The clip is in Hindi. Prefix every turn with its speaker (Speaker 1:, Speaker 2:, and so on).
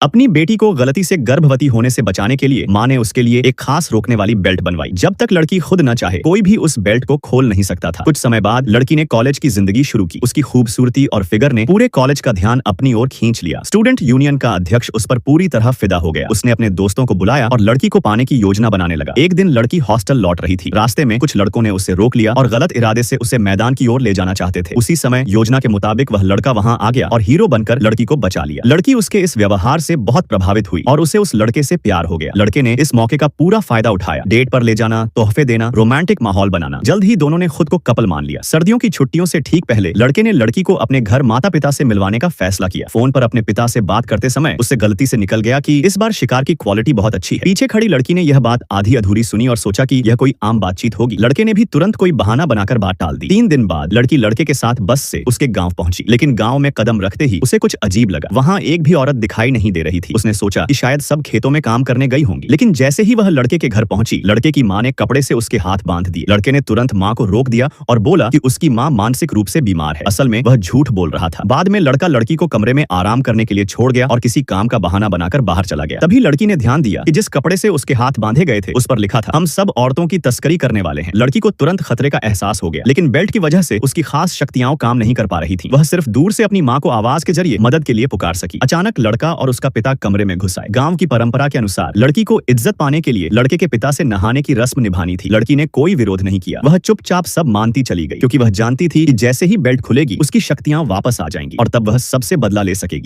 Speaker 1: अपनी बेटी को गलती से गर्भवती होने से बचाने के लिए माँ ने उसके लिए एक खास रोकने वाली बेल्ट बनवाई। जब तक लड़की खुद न चाहे कोई भी उस बेल्ट को खोल नहीं सकता था। कुछ समय बाद लड़की ने कॉलेज की जिंदगी शुरू की। उसकी खूबसूरती और फिगर ने पूरे कॉलेज का ध्यान अपनी ओर खींच लिया। स्टूडेंट यूनियन का अध्यक्ष उस पर पूरी तरह फिदा हो गया। उसने अपने दोस्तों को बुलाया और लड़की को पाने की योजना बनाने लगा। एक दिन लड़की हॉस्टल लौट रही थी। रास्ते में कुछ लड़कों ने उसे रोक लिया और गलत इरादे से उसे मैदान की ओर ले जाना चाहते थे। उसी समय योजना के मुताबिक वह लड़का वहां आ गया और हीरो बनकर लड़की को बचा लिया। लड़की उसके इस व्यवहार से बहुत प्रभावित हुई और उसे उस लड़के से प्यार हो गया। लड़के ने इस मौके का पूरा फायदा उठाया। डेट पर ले जाना, तोहफे देना, रोमांटिक माहौल बनाना। जल्द ही दोनों ने खुद को कपल मान लिया। सर्दियों की छुट्टियों से ठीक पहले लड़के ने लड़की को अपने घर माता पिता से मिलवाने का फैसला किया। फोन पर अपने पिता से बात करते समय उससे गलती से निकल गया कि इस बार शिकार की क्वालिटी बहुत अच्छी है। पीछे खड़ी लड़की ने यह बात आधी अधूरी सुनी और सोचा कि यह कोई आम बातचीत होगी। लड़के ने भी तुरंत कोई बहाना बनाकर बात टाल दी। 3 दिन बाद लड़की लड़के के साथ बस से उसके गाँव पहुंची, लेकिन गाँव में कदम रखते ही उसे कुछ अजीब लगा। वहाँ एक भी औरत दिखाई नहीं दे रही थी। उसने सोचा कि शायद सब खेतों में काम करने गई होंगी। लेकिन जैसे ही वह लड़के के घर पहुंची, लड़के की मां ने कपड़े से उसके हाथ बांध दिए। लड़के ने तुरंत मां को रोक दिया और बोला कि उसकी मां मानसिक रूप से बीमार है। असल में वह झूठ बोल रहा था। बाद में लड़का लड़की को कमरे में आराम करने के लिए छोड़ गया और किसी काम का बहाना बनाकर बाहर चला गया। तभी लड़की ने ध्यान दिया कि जिस कपड़े से उसके हाथ बांधे गए थे उस पर लिखा था, हम सब औरतों की तस्करी करने वाले हैं। लड़की को तुरंत खतरे का एहसास हो गया, लेकिन बेल्ट की वजह से उसकी खास शक्तियां काम नहीं कर पा रही थी। वह सिर्फ दूर से अपनी मां को आवाज के जरिए मदद के लिए पुकार सकी। अचानक लड़का और उसका पिता कमरे में घुस आए। गांव की परंपरा के अनुसार लड़की को इज्जत पाने के लिए लड़के के पिता से नहाने की रस्म निभानी थी। लड़की ने कोई विरोध नहीं किया। वह चुपचाप सब मानती चली गई, क्योंकि वह जानती थी कि जैसे ही बेल्ट खुलेगी उसकी शक्तियां वापस आ जाएंगी और तब वह सबसे बदला ले सकेगी।